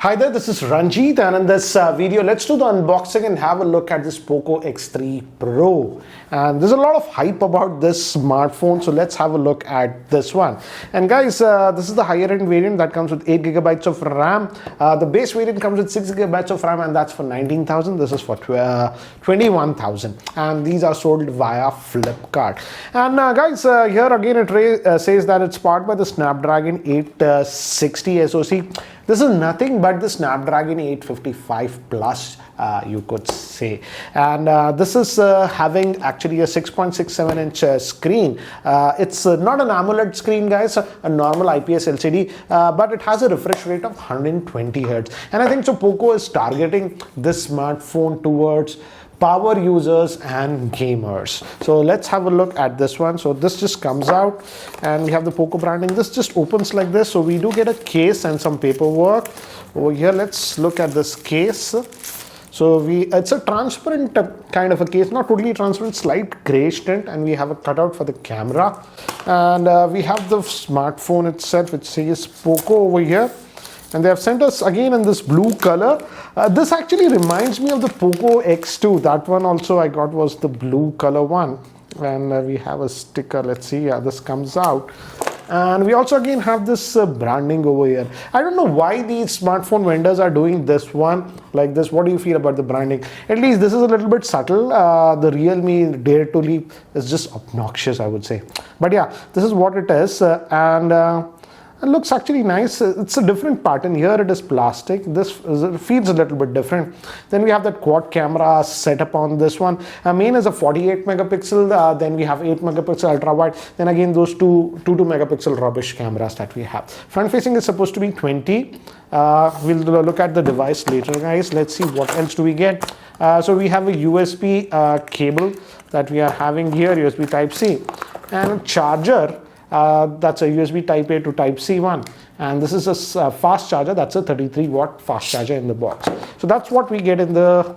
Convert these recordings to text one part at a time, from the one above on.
Hi there, this is Ranjit, and in this video let's do the unboxing and have a look at this Poco X3 Pro. And there's a lot of hype about this smartphone, so let's have a look at this one. And guys, this is the higher end variant that comes with 8 gigabytes of RAM. The base variant comes with 6 gigabytes of RAM, and that's for 19,000. This is for 21,000, and these are sold via Flipkart. And guys, here again it says that it's powered by the Snapdragon 860 SoC. This is nothing but the Snapdragon 855 Plus, you could say. And this is having actually a 6.67 inch screen. It's not an AMOLED screen, guys, a normal IPS LCD, but it has a refresh rate of 120 Hz. And I think so Poco is targeting this smartphone towards power users and gamers. So let's have a look at this one. So this just comes out and we have the Poco branding. This just opens like this. So we do get a case and some paperwork over here. Let's look at this case. So it's a transparent kind of a case, not totally transparent, slight grayish tint, and we have a cutout for the camera. And we have the smartphone itself, which says Poco over here. And they have sent us again in this blue color. This actually reminds me of the Poco X2. That one also I got was the blue color one. And we have a sticker. Let's see. Yeah, this comes out. And we also again have this branding over here. I don't know why these smartphone vendors are doing this one like this. What do you feel about the branding? At least this is a little bit subtle. The Realme Dare to Leap is just obnoxious, I would say. But yeah, this is what it is. It looks actually nice. It's a different pattern. Here it is plastic. This feels a little bit different. Then we have that quad camera setup on this one. Main is a 48 megapixel. Then we have 8 megapixel ultra wide. Then again those two 22 megapixel rubbish cameras that we have. Front facing is supposed to be 20. We'll look at the device later, guys. Let's see what else do we get. So we have a USB cable that we are having here, USB Type-C, and a charger. That's a USB Type A to Type C one, and this is a fast charger. That's a 33-watt fast charger in the box. So that's what we get in the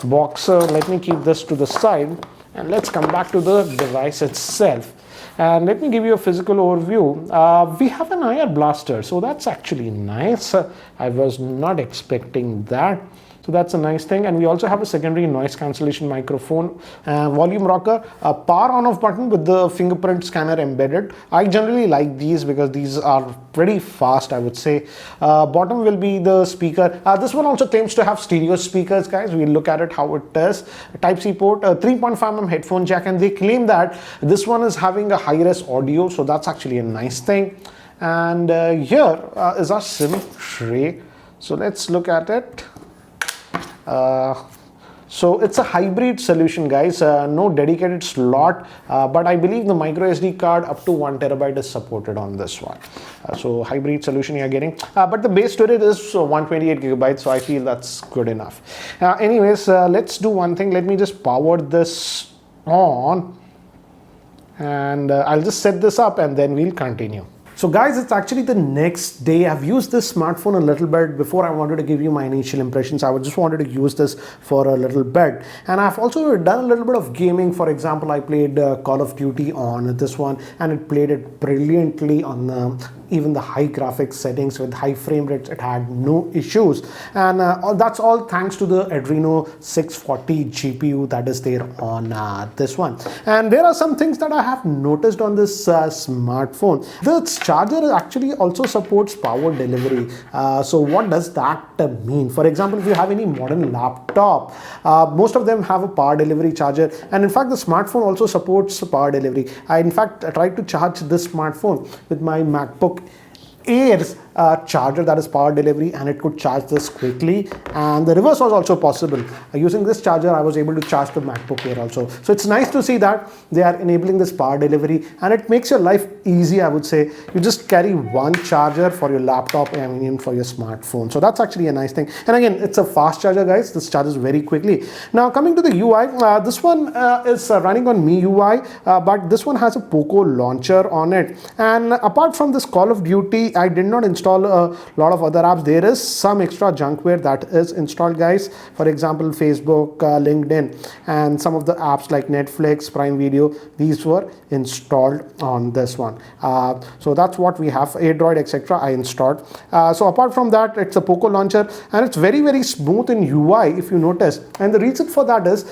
box. Let me keep this to the side and let's come back to the device itself. And let me give you a physical overview. We have an IR blaster, so that's actually nice. I was not expecting that. So that's a nice thing. And we also have a secondary noise cancellation microphone, volume rocker, a power on off button with the fingerprint scanner embedded. I generally like these because these are pretty fast, I would say. Bottom will be the speaker. This one also claims to have stereo speakers, guys. We'll look at it how it is. Type-C port, 3.5mm headphone jack, and they claim that this one is having a high-res audio, so that's actually a nice thing. And here is our SIM tray. So let's look at it. So it's a hybrid solution, guys. No dedicated slot, but I believe the micro SD card up to 1 terabyte is supported on this one. So hybrid solution you're getting, but the base storage is 128 gigabytes, so I feel that's good enough. Anyways, let's do one thing. Let me just power this on, and I'll just set this up and then we'll continue. So guys, it's actually the next day. I've used this smartphone a little bit. Before I wanted to give you my initial impressions, I just wanted to use this for a little bit. And I've also done a little bit of gaming. For example, I played Call of Duty on this one, and it played it brilliantly on even the high graphics settings with high frame rates. It had no issues. And that's all thanks to the Adreno 640 GPU that is there on this one. And there are some things that I have noticed on this smartphone. The charger actually also supports power delivery. So what does that mean? For example, if you have any modern laptop, most of them have a power delivery charger, and in fact the smartphone also supports power delivery. I in fact tried to charge this smartphone with my MacBook Air's charger that is power delivery, and it could charge this quickly, and the reverse was also possible. Using this charger I was able to charge the MacBook Air also. So it's nice to see that they are enabling this power delivery, and it makes your life easy, I would say. You just carry one charger for your laptop and even for your smartphone. So that's actually a nice thing. And again, it's a fast charger, guys. This charges very quickly. Now coming to the UI, this one is running on MIUI, but this one has a Poco launcher on it. And apart from this Call of Duty, I did not install install a lot of other apps. There is some extra junkware that is installed, guys. For example, Facebook, LinkedIn, and some of the apps like Netflix, Prime Video, these were installed on this one. So that's what we have. Android, etc. I installed. So apart from that, it's a Poco launcher, and it's very, very smooth in UI, if you notice. And the reason for that is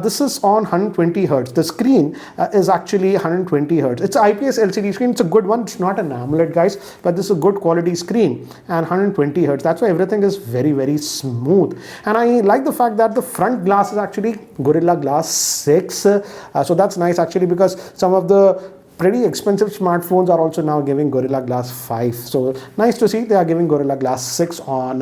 this is on 120 hertz. The screen is actually 120 hertz. It's IPS LCD screen. It's a good one. It's not an AMOLED, guys, but this is a good quality screen, and 120 hertz. That's why everything is very, very smooth. And I like the fact that the front glass is actually Gorilla Glass 6. So that's nice actually, because some of the pretty expensive smartphones are also now giving Gorilla Glass 5. So nice to see they are giving Gorilla Glass 6 on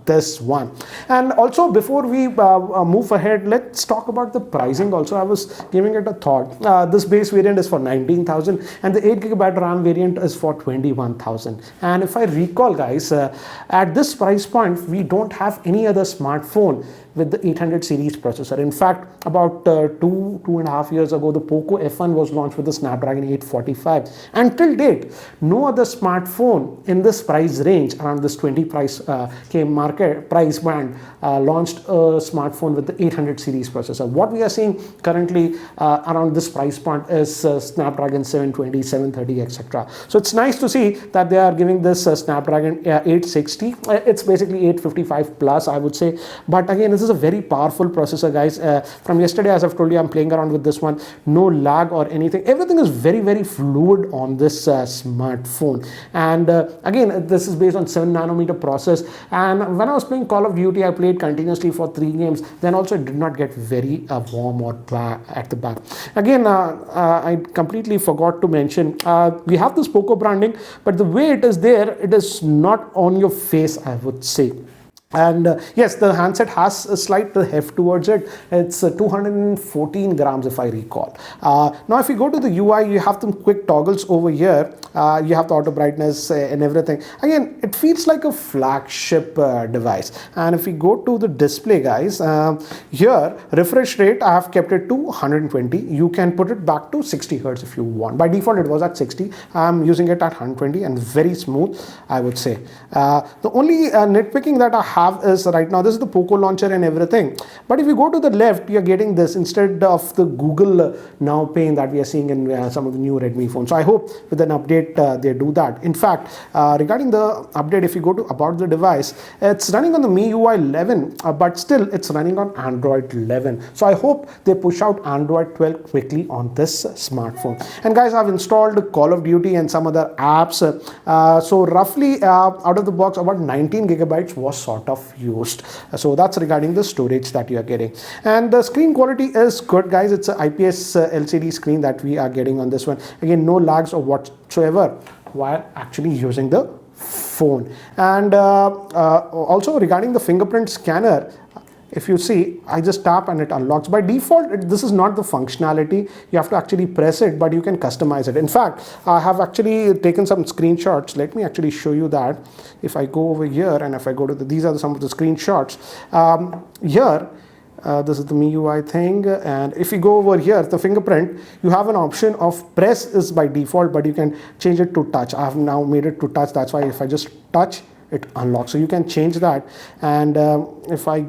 this one. And also, before we move ahead, let's talk about the pricing also. I was giving it a thought. This base variant is for 19,000 and the 8GB RAM variant is for 21,000. And if I recall, guys, at this price point, we don't have any other smartphone with the 800 series processor. In fact, about 2.5 years ago, the Poco F1 was launched with the Snapdragon 845. Until date, no other smartphone in this price range, around this 20 price price band, launched a smartphone with the 800 series processor. What we are seeing currently around this price point is Snapdragon 720, 730, etc. So it's nice to see that they are giving this Snapdragon 860. It's basically 855 plus, I would say. But again, this is a very powerful processor, guys. From yesterday, as I've told you, I'm playing around with this one. No lag or anything. Everything is very, very fluid on this smartphone. And again, this is based on 7 nanometer process. And when I was playing Call of Duty, I played continuously for 3 games. Then also it did not get very warm or at the back. Again, I completely forgot to mention, we have this Poco branding, but the way it is there, it is not on your face, I would say. And yes, the handset has a slight heft towards it. It's 214 grams, if I recall. Now, if you go to the UI, you have some quick toggles over here. You have the auto brightness and everything. Again, it feels like a flagship device. And if we go to the display, guys, here, refresh rate, I have kept it to 120. You can put it back to 60 hertz if you want. By default, it was at 60. I'm using it at 120 and very smooth, I would say. The only nitpicking that I have is right now, this is the Poco launcher and everything, but if you go to the left, you're getting this instead of the Google Now pane that we are seeing in some of the new Redmi phones. So I hope with an update they do that. In fact, regarding the update, if you go to about the device, it's running on the MIUI 11, but still it's running on Android 11. So I hope they push out Android 12 quickly on this smartphone. And guys, I've installed Call of Duty and some other apps. So roughly out of the box, about 19 gigabytes was sort of used. So that's regarding the storage that you are getting. And the screen quality is good, guys. It's an IPS LCD screen that we are getting on this one. Again, no lags or whatsoever while actually using the phone. And also regarding the fingerprint scanner, if you see, I just tap and it unlocks. By default, this is not the functionality. You have to actually press it, but you can customize it. In fact, I have actually taken some screenshots. Let me actually show you that. If I go over here and if I go to these are some of the screenshots. Here, this is the MIUI thing. And if you go over here, the fingerprint, you have an option of press is by default, but you can change it to touch. I have now made it to touch. That's why if I just touch, it unlocks. So you can change that. And if I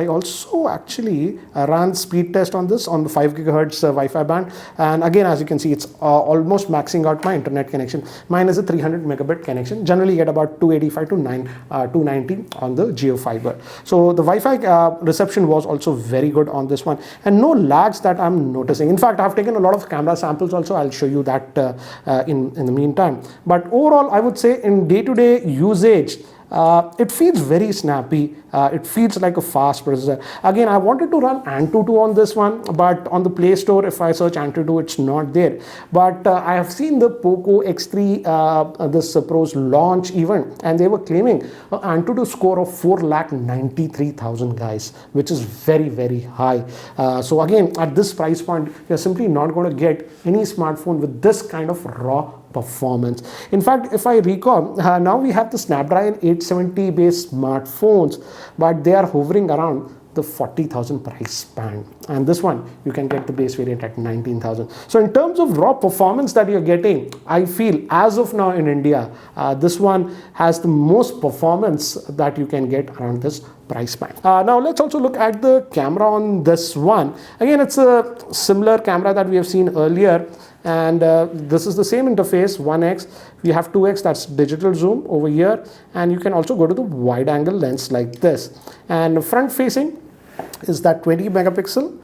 also actually ran speed test on this on the 5 gigahertz Wi-Fi band, and again, as you can see, it's almost maxing out my internet connection. Mine is a 300 megabit connection. Generally get about 285 to 290 on the Geo Fiber. So the Wi-Fi reception was also very good on this one, and no lags that I'm noticing. In fact, I've taken a lot of camera samples also. I'll show you that in the meantime. But overall, I would say in day-to-day usage, it feels very snappy. It feels like a fast processor. Again, I wanted to run Antutu on this one, but on the Play Store, if I search Antutu, it's not there. But I have seen the Poco X3, this Pro's launch event, and they were claiming an Antutu score of 4,93,000, guys, which is very, very high. So again, at this price point, you're simply not going to get any smartphone with this kind of raw performance. In fact, if I recall, now we have the Snapdragon 870 based smartphones, but they are hovering around the 40,000 price band, and this one you can get the base variant at 19,000. So in terms of raw performance that you're getting, I feel as of now in India, this one has the most performance that you can get around this price band. Now let's also look at the camera on this one. Again, it's a similar camera that we have seen earlier, and this is the same interface, 1x. We have 2x, that's digital zoom over here, and you can also go to the wide angle lens like this. And front facing is that 20 megapixel,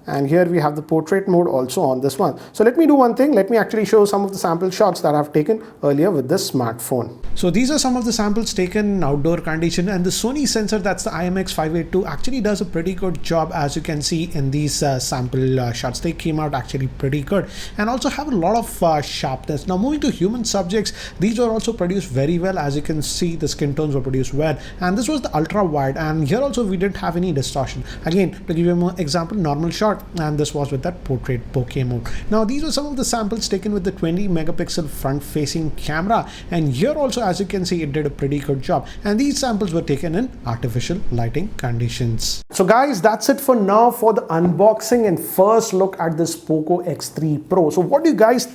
and here we have the portrait mode also on this one. So let me do one thing. Let me actually show some of the sample shots that I've taken earlier with this smartphone. So these are some of the samples taken in outdoor condition, and the Sony sensor, that's the IMX582, actually does a pretty good job. As you can see in these sample shots, they came out actually pretty good and also have a lot of sharpness. Now moving to human subjects, these were also produced very well. As you can see, the skin tones were produced well, and this was the ultra wide, and here also we didn't have any distortion. Again, to give you an example, normal shot, and this was with that portrait bokeh mode. Now these were some of the samples taken with the 20 megapixel front facing camera, and here also, as you can see, it did a pretty good job, and these samples were taken in artificial lighting conditions. So guys, that's it for now for the unboxing and first look at this Poco X3 Pro. So what do you guys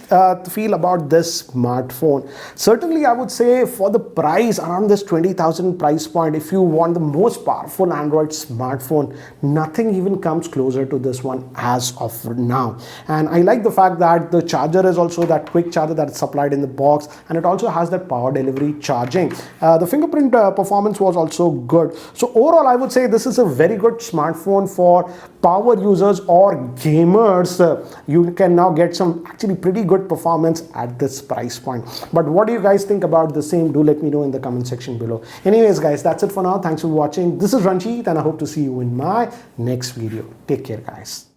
feel about this smartphone? Certainly I would say for the price, around this 20,000 price point, if you want the most powerful Android smartphone, nothing even comes closer to this one as of now. And I like the fact that the charger is also that quick charger that is supplied in the box, and it also has that power delivery charging. The fingerprint performance was also good. So overall, I would say this is a very good smartphone for power users or gamers. You can now get some actually pretty good performance at this price point. But what do you guys think about the same? Do let me know in the comment section below. Anyways guys, that's it for now. Thanks for watching. This is Ranjit, and I hope to see you in my next video. Take care guys.